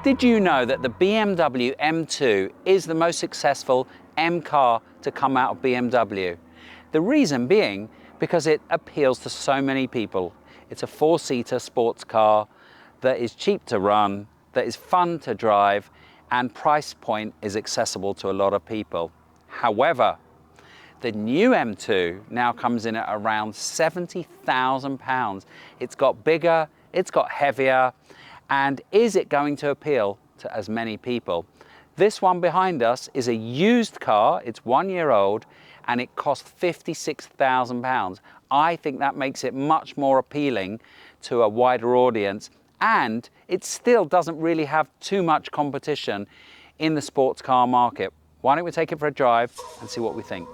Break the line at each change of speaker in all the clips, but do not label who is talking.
Did you know that the BMW M2 is the most successful M car to come out of BMW? The reason being because it appeals to so many people. It's a four-seater sports car that is cheap to run, that is fun to drive, and price point is accessible to a lot of people. However, the new M2 now comes in at around £70,000. It's got bigger, it's got heavier, and is it going to appeal to as many people? This one behind us is a used car, it's 1 year old, and it cost £56,000. I think that makes it much more appealing to a wider audience, and it still doesn't really have too much competition in the sports car market. Why don't we take it for a drive and see what we think?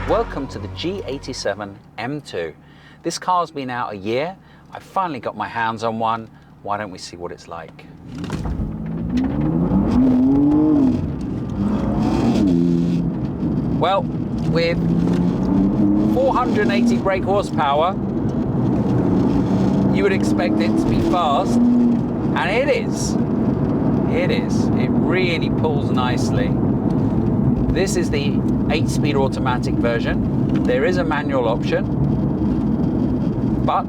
Welcome to the G87 M2. This car's been out a year. I finally got my hands on one. Why don't we see what it's like? Well, with 480 brake horsepower, you would expect it to be fast, and it is. It is. It really pulls nicely. This is the 8-speed automatic version. There is a manual option, but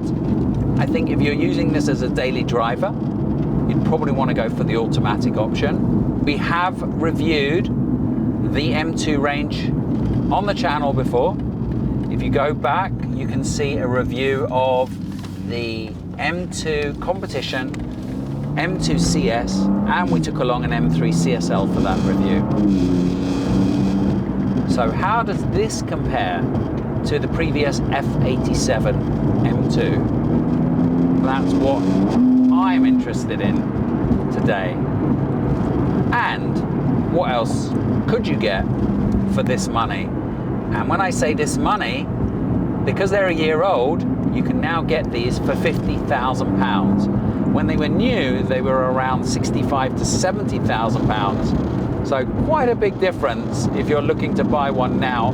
I think if you're using this as a daily driver, you'd probably want to go for the automatic option. We have reviewed the M2 range on the channel before. If you go back, you can see a review of the M2 Competition, M2 CS, and we took along an M3 CSL for that review. So how does this compare to the previous F87 M2? That's what I'm interested in today. And what else could you get for this money? And when I say this money, because they're a year old, you can now get these for £50,000. When they were new, they were around £65,000 to £70,000. So quite a big difference if you're looking to buy one now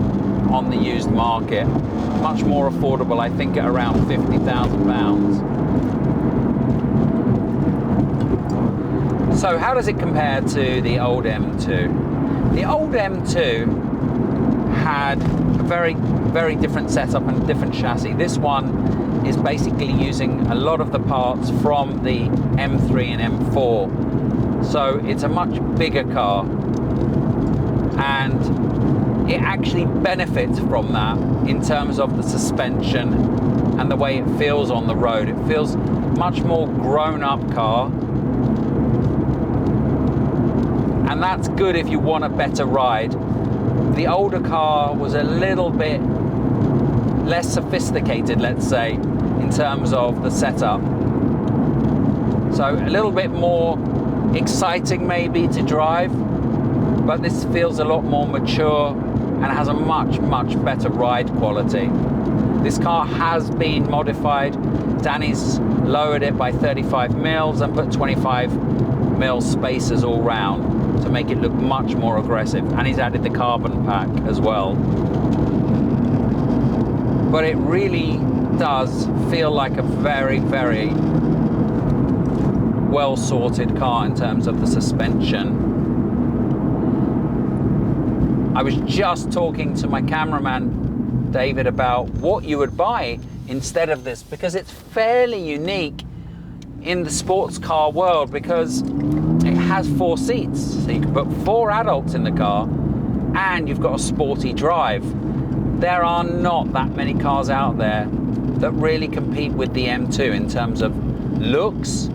on the used market. Much more affordable, I think, at around £50,000. So how does it compare to the old M2? The old M2 had a very, very different setup and different chassis. This one is basically using a lot of the parts from the M3 and M4. So it's a much bigger car, and it actually benefits from that in terms of the suspension and the way it feels on the road. It feels much more grown-up car, and that's good if you want a better ride. The older car was a little bit less sophisticated, let's say, in terms of the setup. So a little bit more exciting maybe to drive, but this feels a lot more mature and has a much, much better ride quality. This car has been modified. Danny's lowered it by 35 mils and put 25 mil spacers all round to make it look much more aggressive, and he's added the carbon pack as well. But it really does feel like a very, very well sorted car in terms of the suspension. I was just talking to my cameraman David about what you would buy instead of this, because it's fairly unique in the sports car world, because it has 4 seats, so you can put 4 adults in the car and you've got a sporty drive. There are not that many cars out there that really compete with the M2 in terms of looks,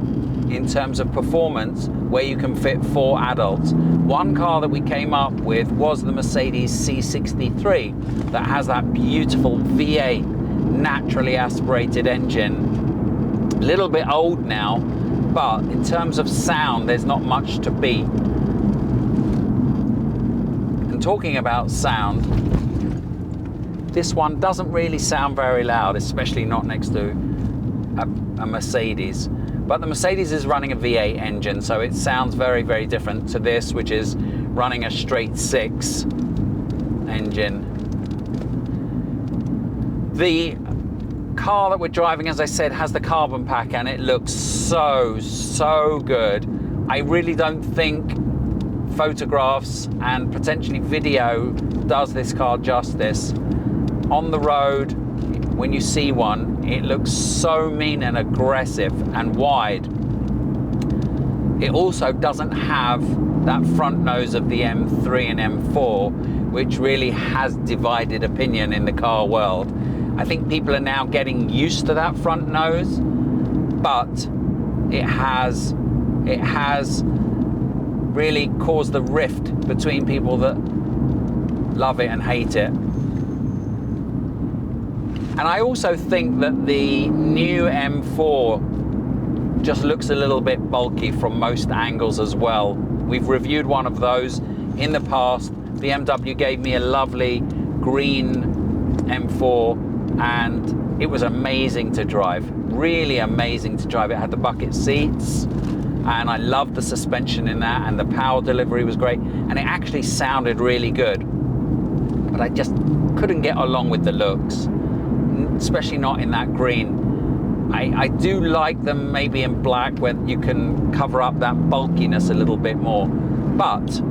in terms of performance, where you can fit 4 adults. One car that we came up with was the Mercedes C63 that has that beautiful V8 naturally aspirated engine. A little bit old now, but in terms of sound, there's not much to beat. And talking about sound, This one doesn't really sound very loud, especially not next to a Mercedes. But the Mercedes is running a V8 engine, so it sounds very, very different to this, which is running a straight 6 engine. The car that we're driving, as I said, has the carbon pack, and it looks so good. I really don't think photographs and potentially video does this car justice. On the road, when you see one, it looks so mean and aggressive and wide. It also doesn't have that front nose of the M3 and M4, which really has divided opinion in the car world. I think people are now getting used to that front nose, but it has really caused the rift between people that love it and hate it. And I also think that the new M4 just looks a little bit bulky from most angles as well. We've reviewed one of those in the past. BMW gave me a lovely green M4 and it was amazing to drive, really amazing to drive. It had the bucket seats and I loved the suspension in that, and the power delivery was great, and it actually sounded really good. But I just couldn't get along with the looks, especially not in that green. I do like them maybe in black where you can cover up that bulkiness a little bit more. But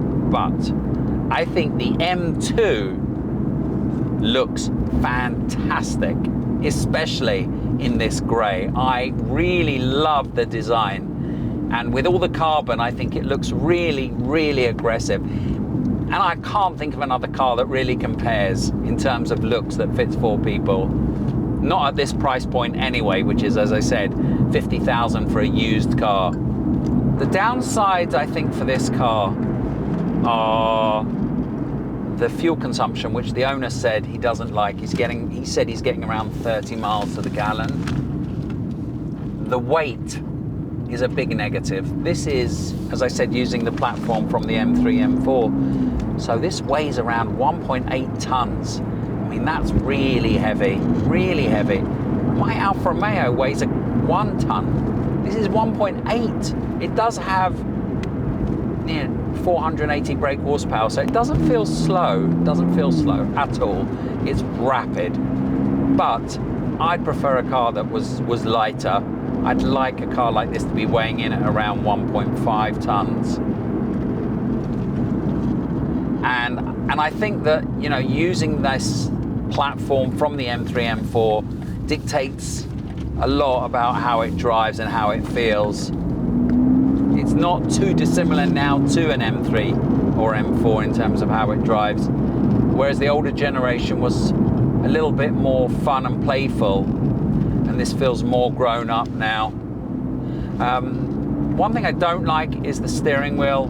I think the M2 looks fantastic, especially in this grey. I really love the design. And with all the carbon, I think it looks really, really aggressive. And I can't think of another car that really compares in terms of looks that fits 4 people. Not at this price point anyway, which is, as I said, 50,000 for a used car. The downsides, I think, for this car are the fuel consumption, which the owner said he doesn't like. He said he's getting around 30 miles to the gallon. The weight is a big negative. This is, as I said, using the platform from the M3, M4. So this weighs around 1.8 tons. I mean, that's really heavy, really heavy. My Alfa Romeo weighs 1 ton. This is 1.8. It does have 480 brake horsepower, so it doesn't feel slow. It doesn't feel slow at all. It's rapid. But I'd prefer a car that was lighter. I'd like a car like this to be weighing in at around 1.5 tons. And I think that, you know, using this platform from the M3, M4 dictates a lot about how it drives and how it feels. It's not too dissimilar now to an M3 or M4 in terms of how it drives, whereas the older generation was a little bit more fun and playful, and this feels more grown up now. One thing I don't like is the steering wheel.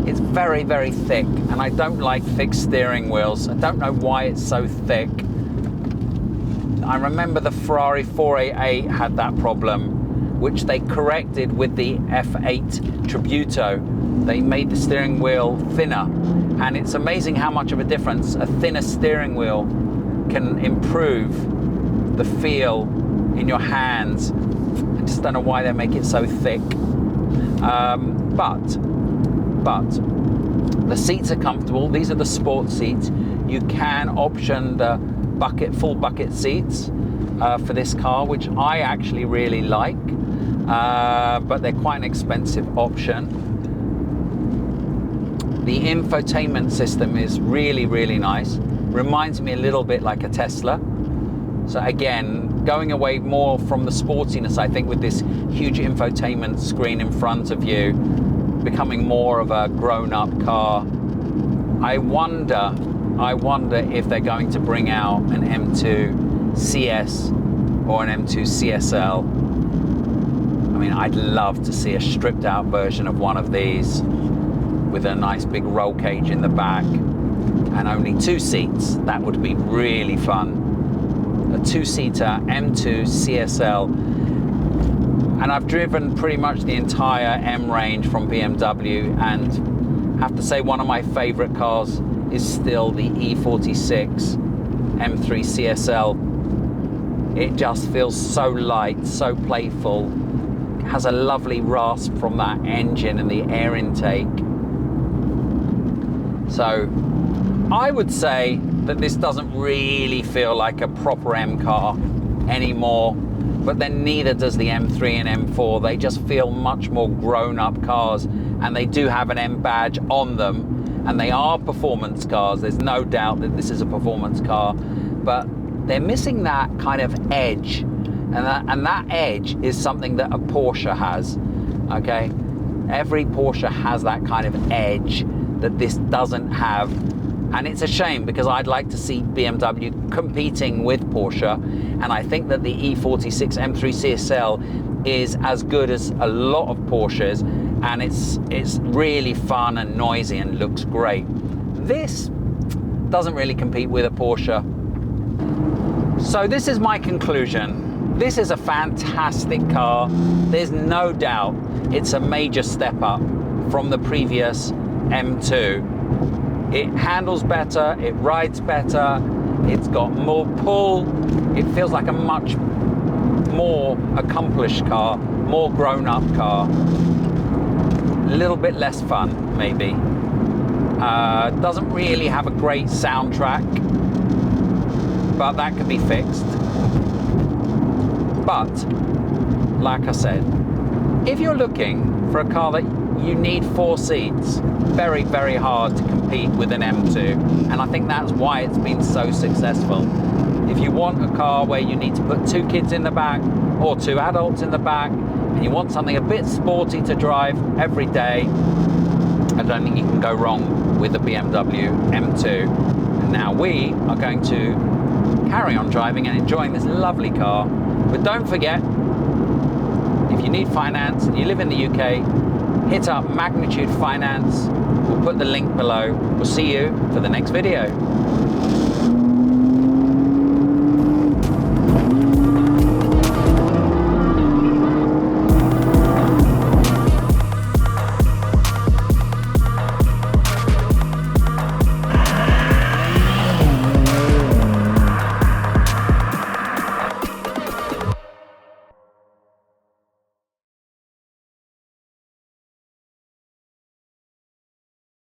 It's very, very thick, and I don't like thick steering wheels. I don't know why it's so thick. I remember the Ferrari 488 had that problem, which they corrected with the F8 Tributo. They made the steering wheel thinner, and it's amazing how much of a difference a thinner steering wheel can improve the feel in your hands. I just don't know why they make it so thick. But the seats are comfortable. These are the sport seats. You can option the full bucket seats for this car, which I actually really like, but they're quite an expensive option. The infotainment system is really, really nice. Reminds me a little bit like a Tesla. So again, going away more from the sportiness, I think, with this huge infotainment screen in front of you, becoming more of a grown-up car. I wonder if they're going to bring out an M2 CS or an M2 CSL. I mean, I'd love to see a stripped out version of one of these with a nice big roll cage in the back and only 2 seats. That would be really fun. A 2-seater M2 CSL. And I've driven pretty much the entire M range from BMW, and I have to say one of my favorite cars is still the E46 M3 CSL. It just feels so light, so playful. It has a lovely rasp from that engine and the air intake. So I would say that this doesn't really feel like a proper M car anymore, but then neither does the M3 and M4. They just feel much more grown-up cars, and they do have an M badge on them, and they are performance cars. There's no doubt that this is a performance car, but they're missing that kind of edge, and that edge is something that a Porsche has, okay? Every Porsche has that kind of edge that this doesn't have, and it's a shame because I'd like to see BMW competing with Porsche, and I think that the E46 M3 CSL is as good as a lot of Porsches, and it's really fun and noisy and looks great. This doesn't really compete with a Porsche. So this is my conclusion. This is a fantastic car. There's no doubt it's a major step up from the previous M2. It handles better, it rides better, it's got more pull, it feels like a much more accomplished car, more grown-up car. A little bit less fun, maybe. Doesn't really have a great soundtrack, but that can be fixed. But, like I said, if you're looking for a car that you need 4 seats, very, very hard to compete with an M2. And I think that's why it's been so successful. If you want a car where you need to put 2 kids in the back or 2 adults in the back, and you want something a bit sporty to drive every day, I don't think you can go wrong with the BMW M2. And now we are going to carry on driving and enjoying this lovely car. But don't forget, if you need finance and you live in the UK, hit up Magnitude Finance. We'll put the link below. We'll see you for the next video.